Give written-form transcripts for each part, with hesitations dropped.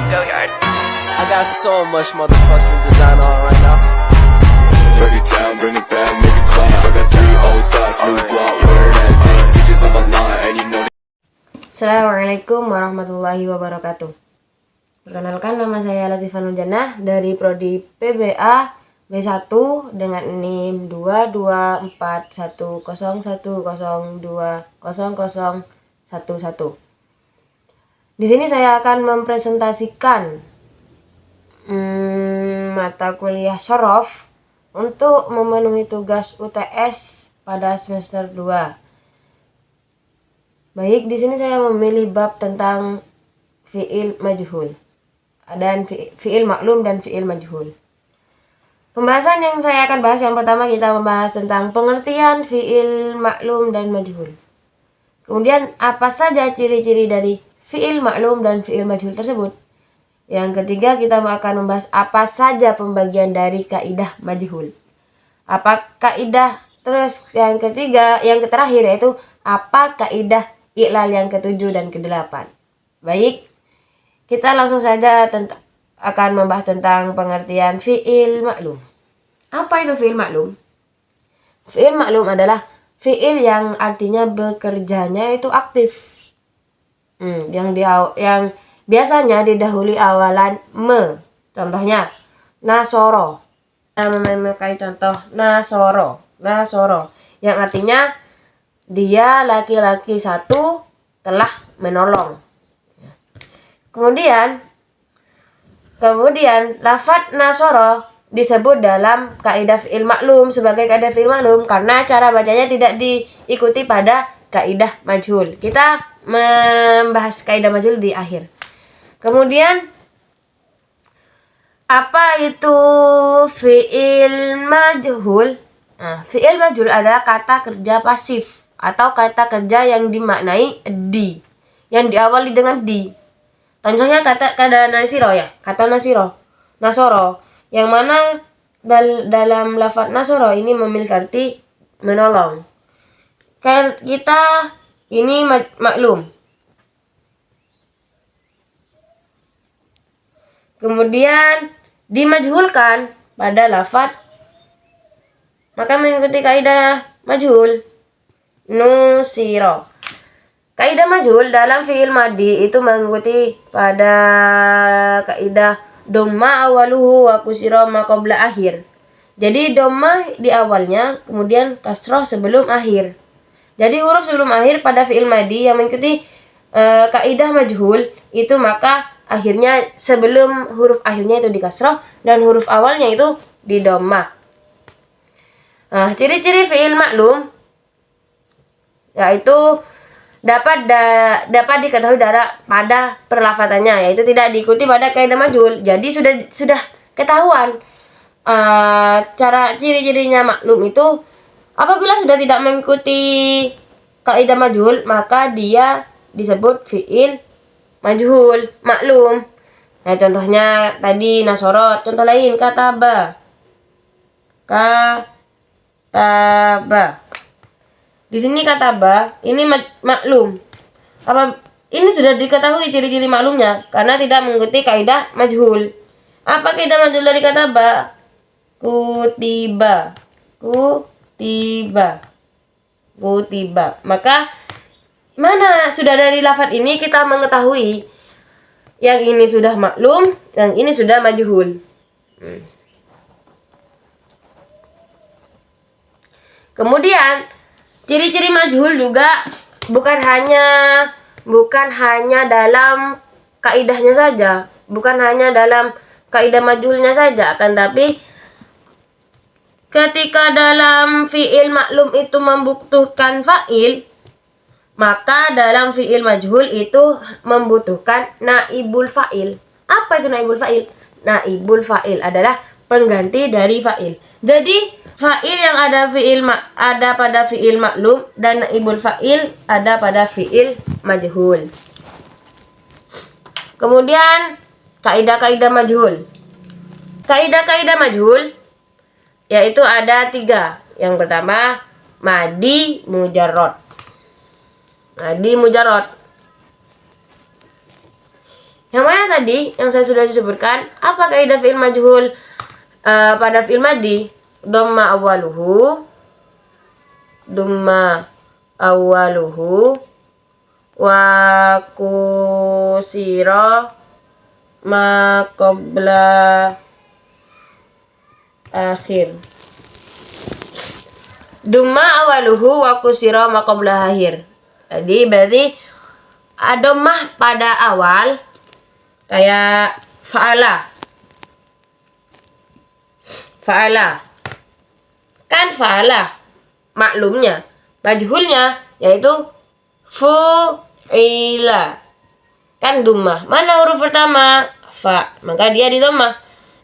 Go yard. I got so much motherfucking design on right now. Break it down, bring it back, make it clap. I got 3 old thoughts, new guap, where that thing. Bitches on my line, and you know. Assalamualaikum warahmatullahi wabarakatuh. Perkenalkan, nama saya Latifah Nurjannah dari Prodi PBA B1 dengan NIM 2241010200011. Di sini saya akan mempresentasikan mata kuliah Shorof untuk memenuhi tugas UTS pada semester 2. Baik, di sini saya memilih bab tentang fi'il majhul dan fi'il maklum dan fi'il majhul. Pembahasan yang saya akan bahas, yang pertama kita membahas tentang pengertian fi'il maklum dan majhul. Kemudian apa saja ciri-ciri dari fi'il maklum dan fi'il majhul tersebut. Yang ketiga kita akan membahas apa saja pembagian dari kaidah majhul. Apa kaidah, terus yang terakhir yaitu apa kaidah i'lal yang ke-7 dan ke-8. Baik, kita langsung saja akan membahas tentang pengertian fi'il maklum. Apa itu fi'il maklum? Fi'il maklum adalah fi'il yang artinya bekerjanya itu aktif. Yang biasanya didahului awalan me. Contohnya nasoro. Memakai contoh nasoro. Yang artinya dia laki-laki satu telah menolong. Kemudian lafadz nasoro disebut dalam kaidah fi'il maklum sebagai kaidah fi'il maklum karena cara bacanya tidak diikuti pada kaidah majhul. Kita membahas kaidah majhul di akhir. Kemudian apa itu fi'il majhul? Fi'il majhul adalah kata kerja pasif atau kata kerja yang dimaknai di, yang diawali dengan di. Contohnya kata nasiro ya, kata nasoro, yang mana dalam lafadz nasoro ini memiliki arti menolong. Kan kita ini maklum. Kemudian dimajhulkan pada lafadz, maka mengikuti kaidah majhul. Nusiro. Kaidah majhul dalam fi'il madi itu mengikuti pada kaidah dhamma awaluhu wa kusiro ma qabla akhir. Jadi dhamma di awalnya, kemudian kasroh sebelum akhir. Jadi huruf sebelum akhir pada fi'il madi yang mengikuti kaidah majhul itu, maka akhirnya sebelum huruf akhirnya itu di kasroh dan huruf awalnya itu di dhamma. Ciri-ciri fi'il maklum yaitu dapat diketahui pada perlafatannya, yaitu tidak diikuti pada kaidah majhul. Jadi sudah ketahuan cara ciri-cirinya maklum itu apabila sudah tidak mengikuti kaidah majhul, maka dia disebut fi'il majhul maklum. Nah, contohnya tadi nasoro, contoh lain kataba. Di sini kataba ini maklum. Ini sudah diketahui ciri-ciri maklumnya karena tidak mengikuti kaidah majhul. Apa kaidah majhul dari kataba? Kutiba. Maka mana sudah dari lafadz ini kita mengetahui yang ini sudah maklum, yang ini sudah majhul. Kemudian ciri-ciri majhul juga bukan hanya dalam kaidahnya saja, bukan hanya dalam kaidah majhulnya saja, akan tapi ketika dalam fi'il maklum itu membutuhkan fa'il, maka dalam fi'il majhul itu membutuhkan naibul fa'il. Apa itu naibul fa'il? Naibul fa'il adalah pengganti dari fa'il. Jadi fa'il yang ada pada fi'il maklum dan naibul fa'il ada pada fi'il majhul. Kemudian kaidah-kaidah majhul. Kaidah-kaidah majhul yaitu ada 3. Yang pertama madi mujarrad. Yang mana tadi yang saya sudah disebutkan, apa kaidah fi'il majhul pada fi'il madi? Dhamma awaluhu wa kusira ma qabla akhir. Dhamma awaluhu wa kusira ma qabla akhir. Jadi berarti dhammah pada awal kayak fa'ala. Kan fa'ala maklumnya, majhulnya yaitu fu'ila. Kan dhammah. Mana huruf pertama? Fa. Maka dia di dhammah.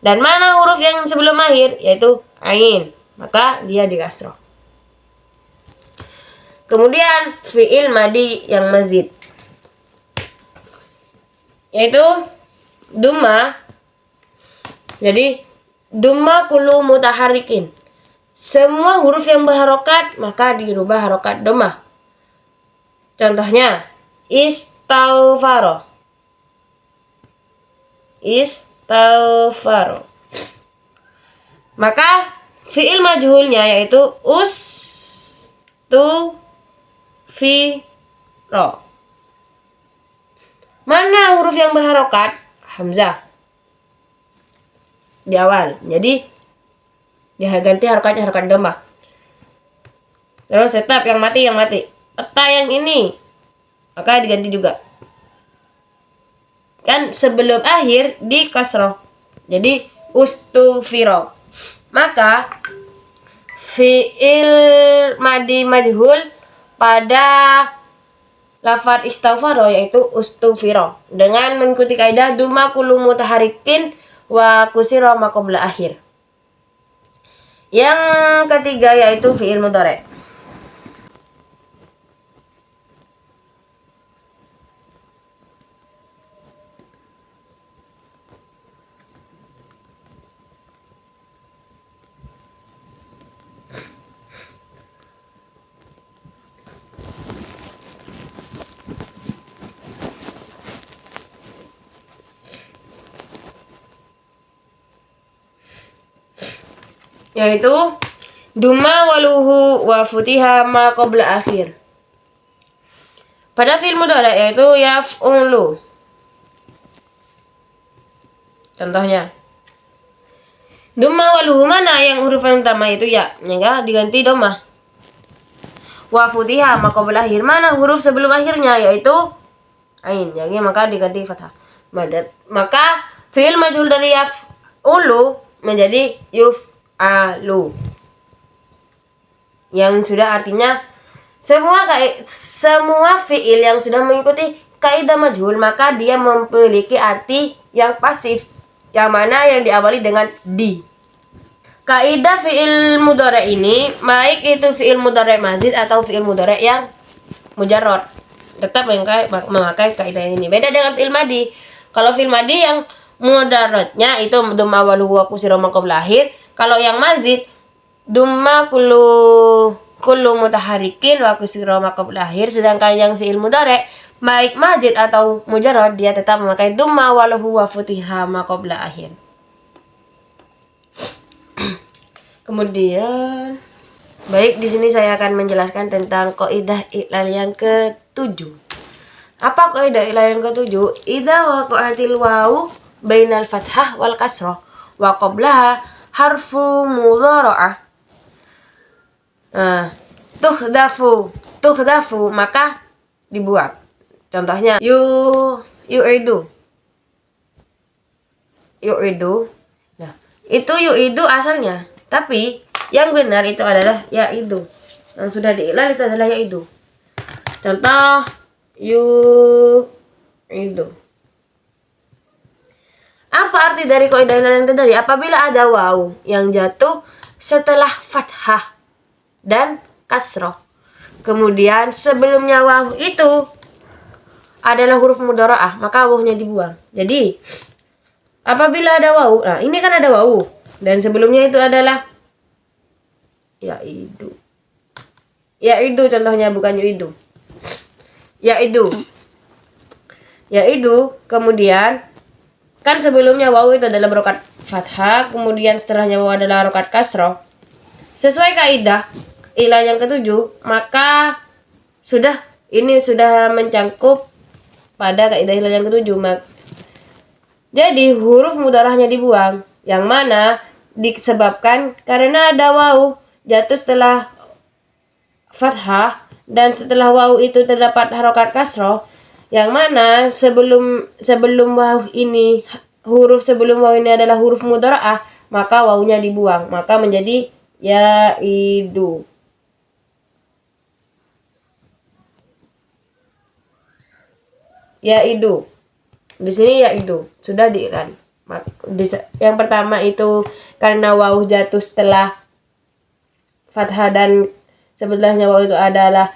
Dan mana huruf yang sebelum akhir? Yaitu ain. Maka dia di kasroh. Kemudian fi'il madi yang mazid, yaitu dhammah. Jadi dhammah kullu mutaharrikin. Semua huruf yang berharokat maka dirubah harokat dhammah. Contohnya istaghfaro. Maka fi'il majhulnya yaitu ustufiro. Mana huruf yang berharokat? Hamzah di awal. Jadi dia ganti harokatnya harokat dhammah. Terus tetap yang mati. Eta yang ini maka diganti juga. Kan sebelum akhir di kasroh. Jadi ustufiro. Maka fi'il madi majhul pada lafaz istaghfaro yaitu ustufiro dengan mengikuti kaidah dhammah kullu mutaharrikin wa kusira ma qabla akhir. Yang ketiga yaitu fi'il mudhari'. Yaitu dhammah waluhu wa futiha ma qabla akhir. Pada fi'il mudhari' yaitu yaf'ulu. Contohnya dhammah waluhu, mana yang huruf yang pertama itu ya, maka diganti dhammah. Wa futiha ma qabla akhir, mana huruf sebelum akhirnya yaitu ain, jadi maka diganti fathah. Maka fi'il majhul dari yaf'ulu menjadi yuf'alu, yang sudah artinya semua fi'il yang sudah mengikuti kaidah majhul maka dia memiliki arti yang pasif, yang mana yang diawali dengan di. Kaidah fi'il mudhari' ini baik itu fi'il mudhari' mazid atau fi'il mudhari' yang mujarrad tetap memakai kaidah ini. Beda dengan fi'il madi. Kalau fi'il madi yang mujarradnya itu dhammah waluhu wa kusira ma qabla akhir. Kalau yang mazid dhammah kullu mutaharrikin wa kusira ma qabla akhir. Sedangkan yang fi'il mudhari' baik mazid atau mujarrad dia tetap memakai dhammah waluhu wa futiha ma qabla akhir. Kemudian baik, di sini saya akan menjelaskan tentang kaidah i'lal yang ke-7. Apa kaidah i'lal yang ke-7? Idza waqa'atil wawu bainal fathah wal kasrah wa qablaha harfu mudhara'ah. Tuhdafu maka dibuat. Contohnya yu'idu. Nah, itu yu'idu asalnya, tapi yang benar itu adalah ya'idu. Yang sudah di'ihlal itu adalah ya'idu. Contoh yu'idu. Apa arti dari kaidah yang tadi? Apabila ada wawu yang jatuh setelah fathah dan kasroh, kemudian sebelumnya wawu itu adalah huruf mudhara'ah, maka wawunya dibuang. Jadi apabila ada wawu, nah ini kan ada wawu dan sebelumnya itu adalah ya'idu. Ya'idu contohnya, bukan yu'idu. Ya'idu. Yaitu kemudian kan sebelumnya wawu itu adalah harokat fathah, kemudian setelahnya wawu adalah harokat kasroh. Sesuai kaidah ilah yang ketujuh, maka ini sudah mencangkup pada kaidah ilah yang ketujuh. Jadi huruf mudharahnya dibuang, yang mana disebabkan karena ada wawu jatuh setelah fathah dan setelah wawu itu terdapat harokat kasroh, yang mana sebelum wawu ini, huruf sebelum wawu ini adalah huruf mudharah, maka wawunya dibuang, maka menjadi yaidu. Yaidu. Di sini yaidu sudah diilan. Yang pertama itu karena wawu jatuh setelah fathah dan sebelahnya wawu itu adalah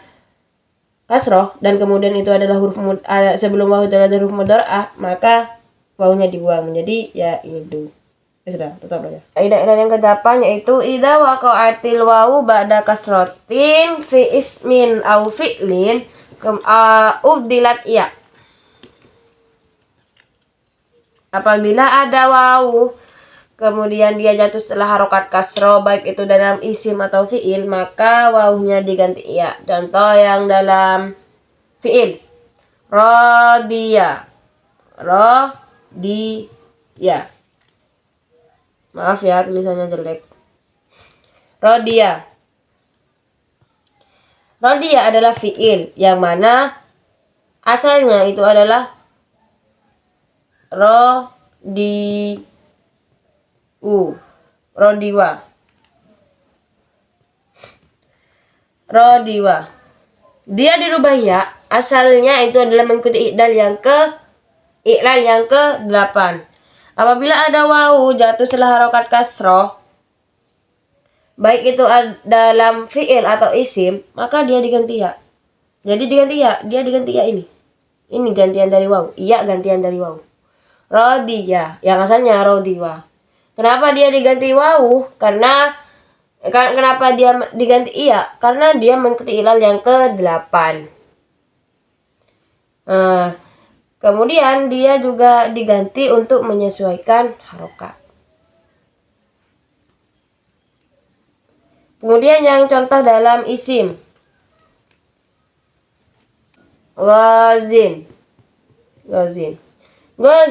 kasroh, dan kemudian itu adalah sebelum wawu itu adalah huruf mudharah, maka wawunya dibuang menjadi yaidu. Sudah, tutup aja. Kaidah yang ke-8 yaitu idza waqa'atil wawu ba'da kasrotin fi ismin au fi'lin ubdilat ya. Apabila ada wawu kemudian dia jatuh setelah harokat kasroh, baik itu dalam isim atau fi'il, maka wawunya diganti ya. Contoh yang dalam fi'il, rodiya. Maaf ya tulisannya jelek. Rodiya adalah fi'il yang mana asalnya itu adalah rodiwa. Dia dirubah ya, asalnya itu adalah mengikuti iklal yang ke-8. Apabila ada wawu jatuh setelah harokat kasroh, baik itu dalam fi'il atau isim, maka dia diganti ya. Jadi dia diganti ya ini. Ini gantian dari wawu, iya gantian dari wawu. Rodiya, yang asalnya rodiwa. Kenapa dia diganti wawu? Kenapa dia diganti iya? Karena dia mengikuti ilal yang ke-8. Kemudian dia juga diganti untuk menyesuaikan harokat. Kemudian yang contoh dalam isim, Ghazin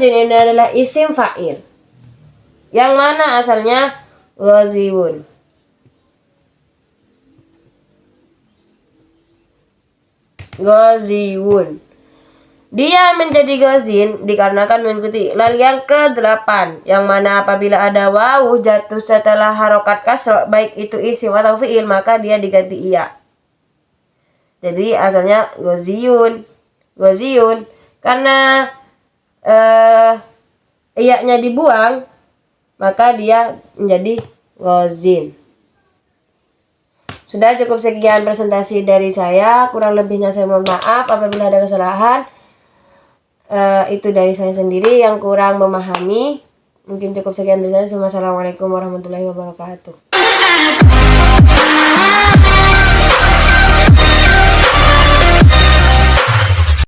ini adalah isim fa'il, yang mana asalnya ghaziwun. Dia menjadi ghazin dikarenakan mengikuti iklal yang ke-8, yang mana apabila ada wawu jatuh setelah harokat kasroh, baik itu isim atau fi'il, maka dia diganti iya. Jadi asalnya ghaziyun. Karena iya-nya dibuang, maka dia menjadi ghazin. Sudah, cukup sekian presentasi dari saya. Kurang lebihnya saya mohon maaf apabila ada kesalahan. Itu dari saya sendiri yang kurang memahami. Mungkin cukup sekian dari saya. Wassalamualaikum warahmatullahi wabarakatuh.